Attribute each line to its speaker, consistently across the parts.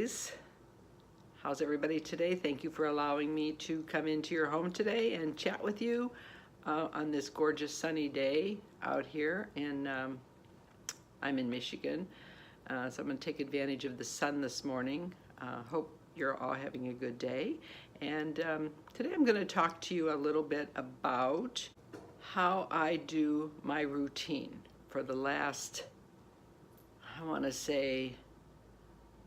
Speaker 1: guys. How's everybody today? Thank you for allowing me to come into your home today and chat with you on this gorgeous sunny day out here. And I'm in Michigan, so I'm going to take advantage of the sun this morning. Hope you're all having a good day. And today I'm going to talk to you a little bit about how I do my routine for the last, I want to say,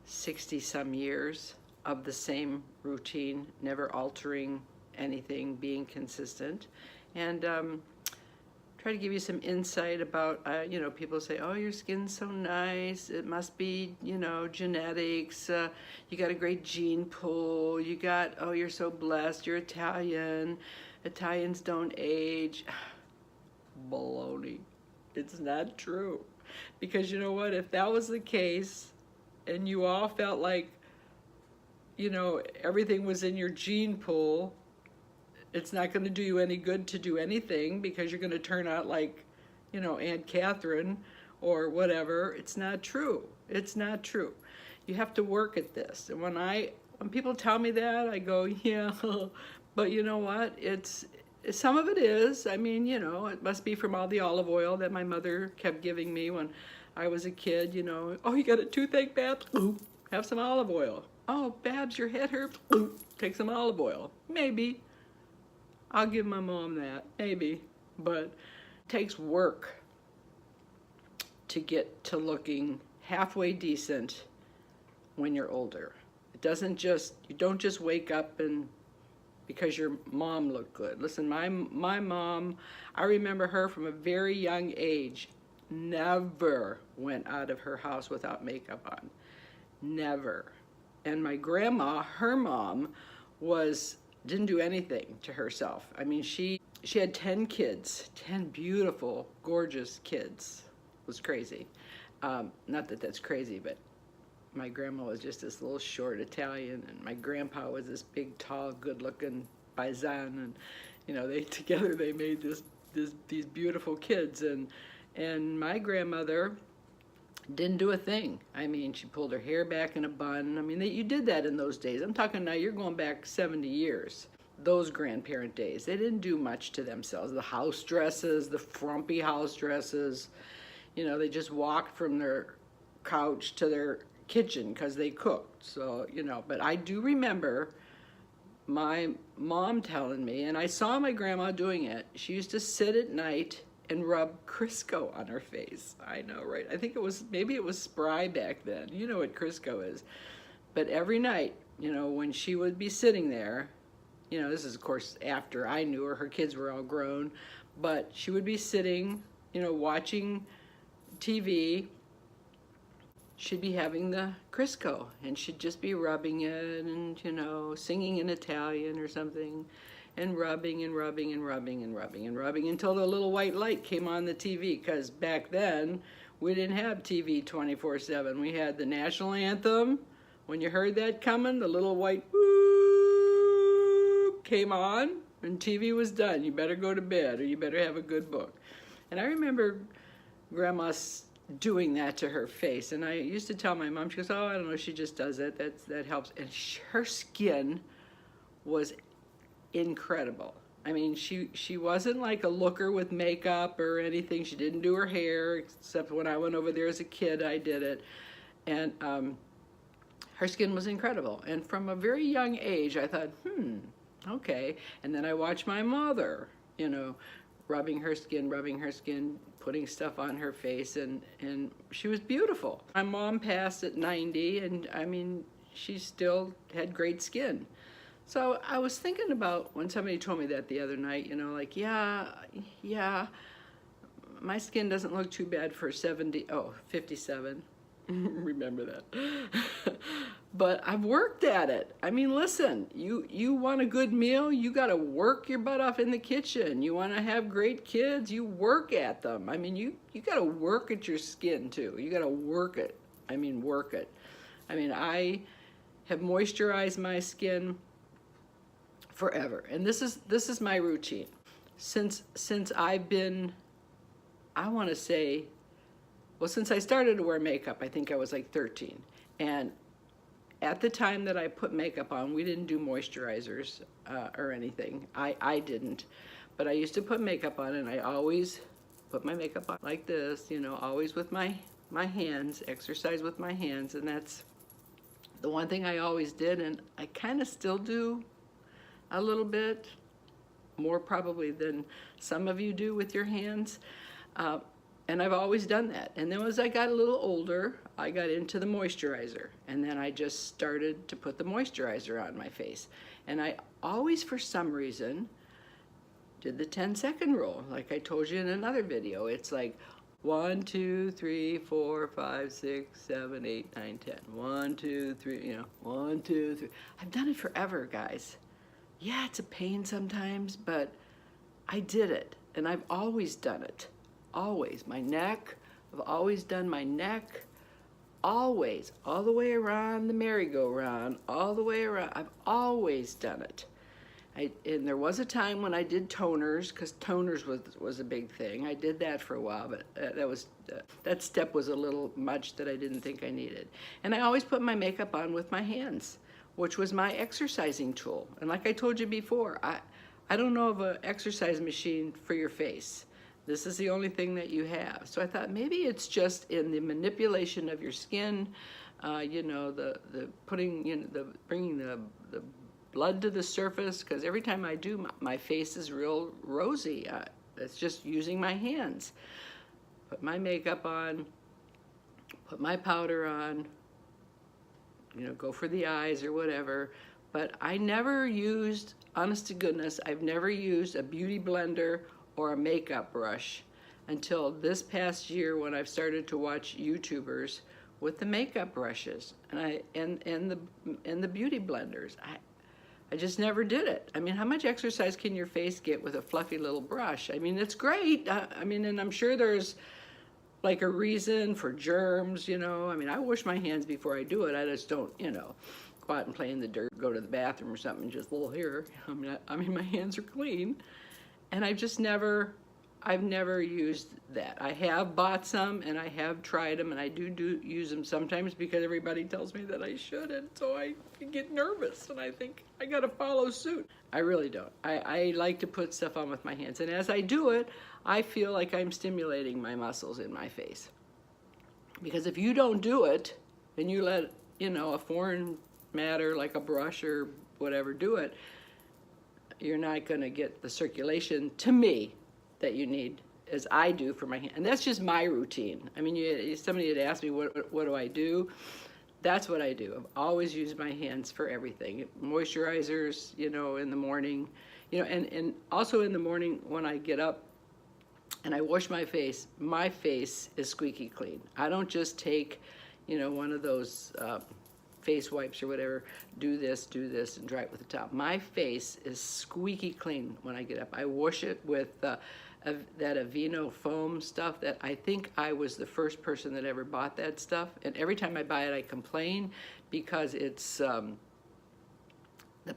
Speaker 1: 60 some years of the same routine, never altering anything, being consistent, and try to give you some insight about, people say, oh, your skin's so nice, it must be, genetics, you got a great gene pool, oh, you're so blessed, you're Italian, Italians don't age. Baloney. It's not true. Because you know what, if that was the case, and you all felt like, everything was in your gene pool, it's not going to do you any good to do anything because you're going to turn out like, Aunt Catherine or whatever. It's not true. It's not true. You have to work at this. And when people tell me that, I go, yeah, but you know what? Some of it is. I mean, it must be from all the olive oil that my mother kept giving me when I was a kid, oh, you got a toothache, Babs? Ooh, have some olive oil. Oh, Babs, your head hurts? Ooh, take some olive oil. Maybe. I'll give my mom that, maybe. But it takes work to get to looking halfway decent when you're older. It doesn't just, you don't just wake up and because your mom looked good. Listen, my mom, I remember her from a very young age, never went out of her house without makeup on. Never. And my grandma, her mom, didn't do anything to herself. I mean, she had 10 kids, 10 beautiful, gorgeous kids. It was crazy. Not that that's crazy, but my grandma was just this little short Italian, and my grandpa was this big, tall, good-looking paisan, and they made these beautiful kids, and my grandmother didn't do a thing. I mean, she pulled her hair back in a bun. I mean, you did that in those days. I'm talking now, you're going back 70 years. Those grandparent days, they didn't do much to themselves. The house dresses, the frumpy house dresses, they just walked from their couch to their kitchen because they cooked. So, but I do remember my mom telling me, and I saw my grandma doing it, she used to sit at night and rub Crisco on her face. I know, right? I think maybe it was Spry back then. You know what Crisco is. But every night, when she would be sitting there, this is of course after I knew her kids were all grown, but she would be sitting, watching TV, she'd be having the Crisco, and she'd just be rubbing it and, singing in Italian or something, and rubbing and rubbing and rubbing and rubbing and rubbing until the little white light came on the TV, because back then we didn't have TV 24/7. We had the national anthem. When you heard that coming, the little white whoop came on and TV was done. You better go to bed or you better have a good book. And I remember Grandma doing that to her face, and I used to tell my mom, she goes, oh, I don't know, she just does it, that helps. And her skin was incredible. I mean, she wasn't like a looker with makeup or anything. She didn't do her hair, except when I went over there as a kid, I did it. And her skin was incredible. And from a very young age, I thought, okay. And then I watched my mother, rubbing her skin, putting stuff on her face, and she was beautiful. My mom passed at 90, and I mean, she still had great skin. So I was thinking about when somebody told me that the other night, like, yeah, my skin doesn't look too bad for 57. Remember that. But I've worked at it. I mean, listen, you want a good meal, you got to work your butt off in the kitchen. You want to have great kids, you work at them. I mean, you got to work at your skin too. You got to work it. I mean, work it. I mean, I have moisturized my skin forever, and this is my routine since I've been, I want to say, well, since I started to wear makeup, I think I was like 13, and at the time that I put makeup on, we didn't do moisturizers or anything. I didn't. But I used to put makeup on, and I always put my makeup on like this, you know, always with my hands, exercise with my hands, and that's the one thing I always did, and I kind of still do a little bit, more probably than some of you do with your hands. And I've always done that. And then as I got a little older, I got into the moisturizer. And then I just started to put the moisturizer on my face. And I always, for some reason, did the 10-second rule. Like I told you in another video. It's like 1, 2, 3, 4, 5, 6, 7, 8, 9, 10. 1, 2, 3, you know, 1, 2, 3. I've done it forever, guys. Yeah, it's a pain sometimes, but I did it. And I've always done it. Always. My neck, I've always done my neck, always, all the way around the merry-go-round, all the way around. I've always done it. And there was a time when I did toners, because toners was a big thing. I did that for a while, but that step was a little much that I didn't think I needed. And I always put my makeup on with my hands, which was my exercising tool. And like I told you before, I don't know of an exercise machine for your face. This is the only thing that you have. So I thought maybe it's just in the manipulation of your skin, you know, the putting, you know, the bringing the blood to the surface. Because every time I do, my face is real rosy. It's just using my hands. Put my makeup on, put my powder on, you know, go for the eyes or whatever. But I never used, honest to goodness, I've never used a beauty blender or a makeup brush until this past year when I've started to watch YouTubers with the makeup brushes and the beauty blenders. I just never did it. I mean, how much exercise can your face get with a fluffy little brush? I mean, it's great. I mean, and I'm sure there's like a reason for germs, you know. I mean, I wash my hands before I do it. I just don't, you know, go out and play in the dirt, go to the bathroom or something, just here. I mean, my hands are clean. And I've never used that. I have bought some and I have tried them, and I do use them sometimes because everybody tells me that I should, and so I get nervous and I think I gotta follow suit. I really don't. I like to put stuff on with my hands, and as I do it, I feel like I'm stimulating my muscles in my face. Because if you don't do it and you let, you know, a foreign matter like a brush or whatever do it, you're not going to get the circulation, to me, that you need as I do for my hand. And that's just my routine. I mean, somebody had asked me, what do I do? That's what I do. I've always used my hands for everything. Moisturizers, you know, in the morning, you know, and also in the morning when I get up and I wash my face is squeaky clean. I don't just take, you know, one of those face wipes or whatever, do this, and dry it with a towel. My face is squeaky clean when I get up. I wash it with that Aveeno foam stuff that I think I was the first person that ever bought that stuff. And every time I buy it, I complain because it's, the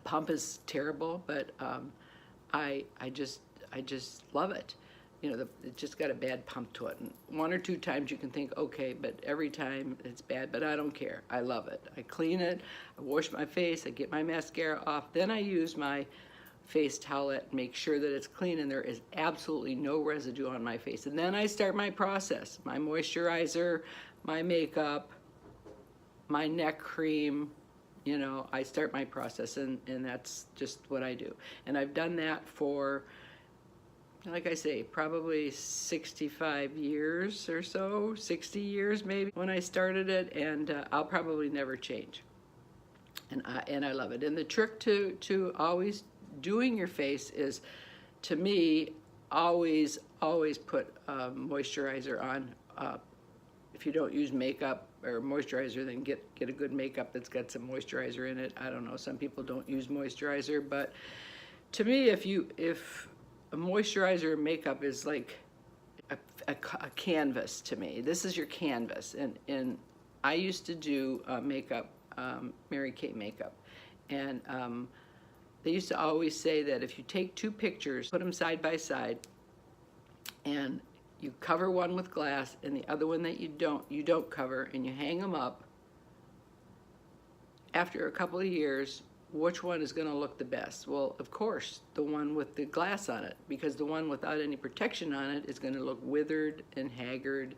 Speaker 1: pump is terrible, but I just love it. You know, it just got a bad pump to it. And 1 or 2 times you can think, okay, but every time it's bad, but I don't care. I love it. I clean it, I wash my face, I get my mascara off, then I use my face towelette, make sure that it's clean and there is absolutely no residue on my face. And then I start my process, my moisturizer, my makeup, my neck cream, you know, I start my process, and that's just what I do. And I've done that for, like I say, probably 65 years or so, 60 years maybe when I started it, and I'll probably never change. And I love it. And the trick to always doing your face is, to me, always put moisturizer on. If you don't use makeup or moisturizer, then get a good makeup that's got some moisturizer in it. I don't know, some people don't use moisturizer, but to me, if a moisturizer and makeup is like a canvas to me. This is your canvas. And I used to do makeup, Mary Kay makeup. And they used to always say that if you take 2 pictures, put them side by side, and you cover one with glass and the other one that you don't cover, and you hang them up, after a couple of years, which one is going to look the best? Well, of course, the one with the glass on it, because the one without any protection on it is going to look withered and haggard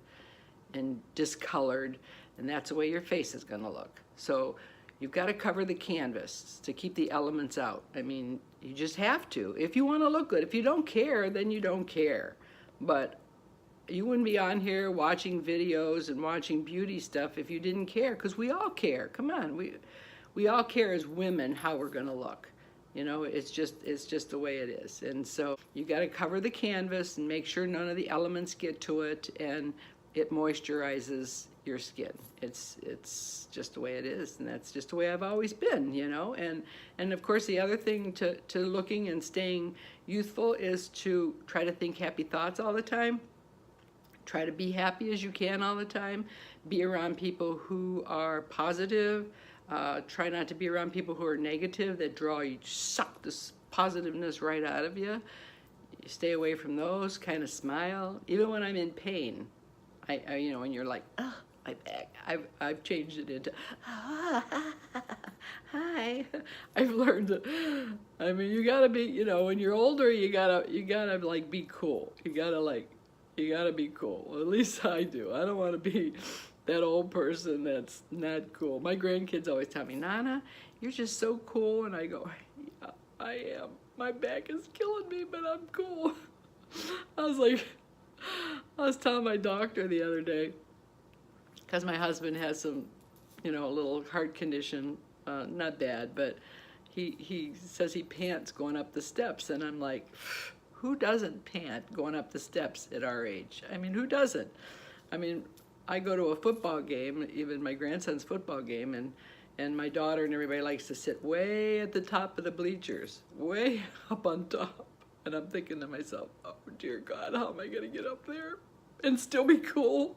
Speaker 1: and discolored, and that's the way your face is going to look. So you've got to cover the canvas to keep the elements out. I mean, you just have to if you want to look good. If you don't care, then you don't care. But you wouldn't be on here watching videos and watching beauty stuff if you didn't care, because we all care. Come on, we all care as women how we're going to look. You know, it's just the way it is. And so you got to cover the canvas and make sure none of the elements get to it, and it moisturizes your skin. It's just the way it is, and that's just the way I've always been, you know. And of course, the other thing to looking and staying youthful is to try to think happy thoughts all the time. Try to be happy as you can all the time. Be around people who are positive. Try not to be around people who are negative, that suck this positiveness right out of you. You stay away from those. Kind of smile. Even when I'm in pain, I you know, and you're like, oh, my back. I've changed it into, hi. I've learned to, I mean, you gotta be, you know, when you're older, you gotta like be cool. You gotta be cool. Well, at least I do. I don't want to be that old person that's not cool. My grandkids always tell me, Nana, you're just so cool. And I go, yeah, I am. My back is killing me, but I'm cool. I was telling my doctor the other day, because my husband has some, you know, a little heart condition, not bad, but he says he pants going up the steps. And I'm like, who doesn't pant going up the steps at our age? I mean, who doesn't? I mean, I go to a football game, even my grandson's football game, and my daughter and everybody likes to sit way at the top of the bleachers, way up on top. And I'm thinking to myself, oh dear God, how am I gonna get up there and still be cool?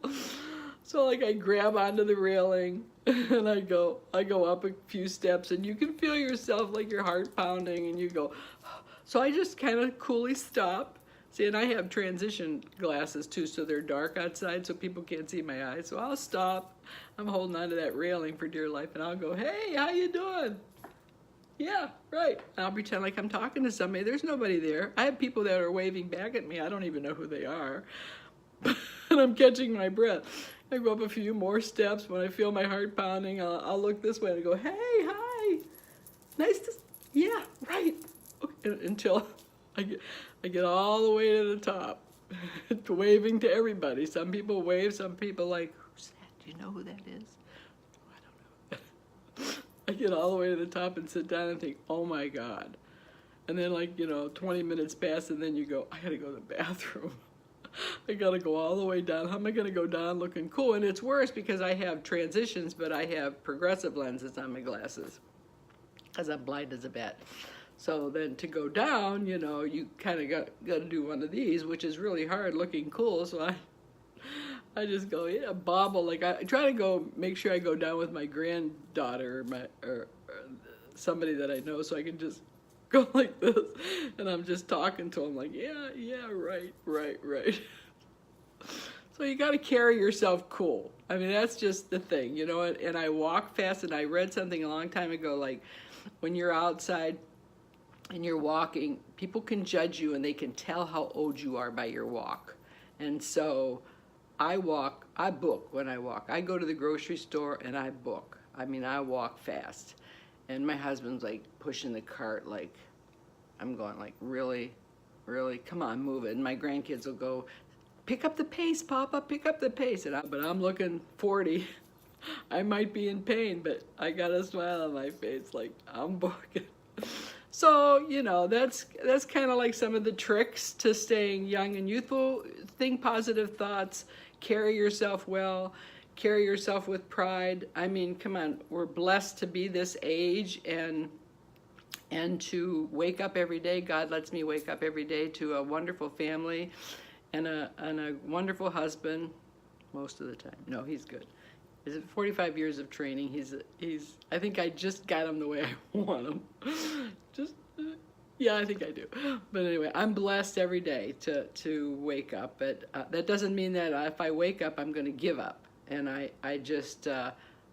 Speaker 1: So like I grab onto the railing and I go up a few steps, and you can feel yourself like your heart pounding, and you go, so I just kind of coolly stop. See, and I have transition glasses too, so they're dark outside so people can't see my eyes. So I'll stop. I'm holding onto that railing for dear life, and I'll go, hey, how you doing? Yeah, right. And I'll pretend like I'm talking to somebody. There's nobody there. I have people that are waving back at me. I don't even know who they are. And I'm catching my breath. I go up a few more steps. When I feel my heart pounding, I'll look this way and go, hey, hi. Nice to, yeah, right. Okay. Until I get all the way to the top, waving to everybody. Some people wave, some people like, who's that? Do you know who that is? I don't know. I get all the way to the top and sit down and think, oh my God. And then 20 minutes pass, and then you go, I gotta go to the bathroom. I gotta go all the way down. How am I gonna go down looking cool? And it's worse because I have transitions, but I have progressive lenses on my glasses because I'm blind as a bat. So then to go down, you kind of got to do one of these, which is really hard looking cool. So I just go, yeah, bobble. Like I try to go, make sure I go down with my granddaughter or somebody that I know, so I can just go like this. And I'm just talking to them like, yeah, right. So you got to carry yourself cool. I mean, that's just the thing, and I walk fast, and I read something a long time ago, like when you're outside and you're walking, people can judge you and they can tell how old you are by your walk. And so I book when I walk. I go to the grocery store and I book. I mean, I walk fast. And my husband's like pushing the cart, like, I'm going like, really? Come on, move it. And my grandkids will go, pick up the pace, Papa, pick up the pace. But I'm looking 40. I might be in pain, but I got a smile on my face, like, I'm booking. So, that's kind of like some of the tricks to staying young and youthful. Think positive thoughts, carry yourself well, carry yourself with pride. I mean, come on, we're blessed to be this age and to wake up every day. God lets me wake up every day to a wonderful family and a wonderful husband most of the time. No, he's good. Is it 45 years of training? He's. I think I just got him the way I want him. Yeah, I think I do. But anyway, I'm blessed every day to wake up. But that doesn't mean that if I wake up, I'm going to give up. And I just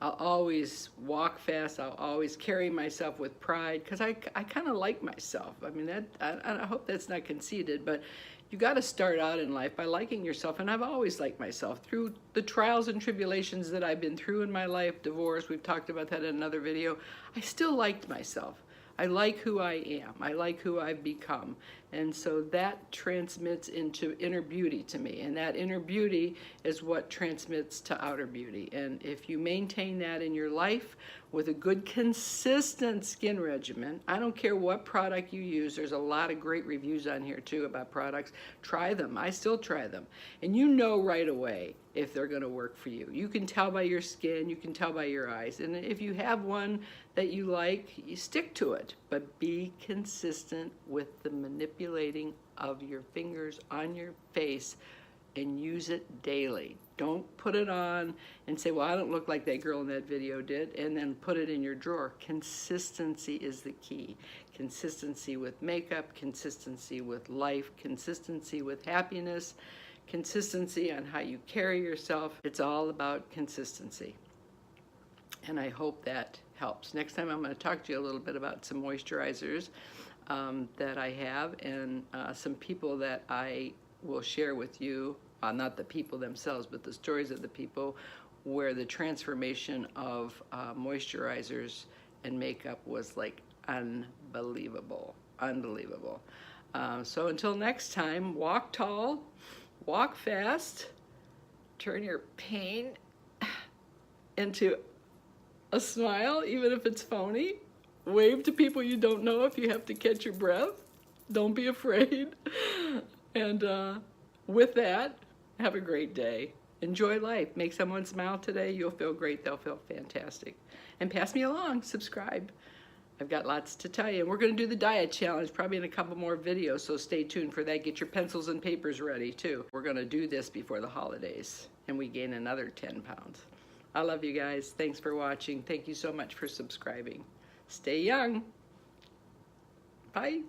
Speaker 1: I'll always walk fast. I'll always carry myself with pride because I kind of like myself. I mean, I hope that's not conceited, but you got to start out in life by liking yourself. And I've always liked myself through the trials and tribulations that I've been through in my life, divorce, we've talked about that in another video. I still liked myself. I like who I am. I like who I've become. And so that transmits into inner beauty to me. And that inner beauty is what transmits to outer beauty. And if you maintain that in your life with a good, consistent skin regimen, I don't care what product you use. There's a lot of great reviews on here too about products. Try them. I still try them. And you know right away if they're going to work for you. You can tell by your skin, you can tell by your eyes. And if you have one that you like, you stick to it. But be consistent with the manipulating of your fingers on your face and use it daily. Don't put it on and say, well, I don't look like that girl in that video did, and then put it in your drawer. Consistency is the key. Consistency with makeup, consistency with life, consistency with happiness, consistency on how you carry yourself. It's all about consistency. And I hope that helps. Next time I'm going to talk to you a little bit about some moisturizers that I have and some people that I will share with you, not the people themselves, but the stories of the people where the transformation of moisturizers and makeup was like unbelievable, unbelievable. So until next time, walk tall, walk fast, turn your pain into a smile, even if it's phony. Wave to people you don't know if you have to catch your breath. Don't be afraid. And with that, have a great day. Enjoy life. Make someone smile today. You'll feel great. They'll feel fantastic. And pass me along. Subscribe. I've got lots to tell you. And we're going to do the diet challenge probably in a couple more videos, so stay tuned for that. Get your pencils and papers ready, too. We're going to do this before the holidays, and we gain another 10 pounds. I love you guys. Thanks for watching. Thank you so much for subscribing. Stay young. Bye.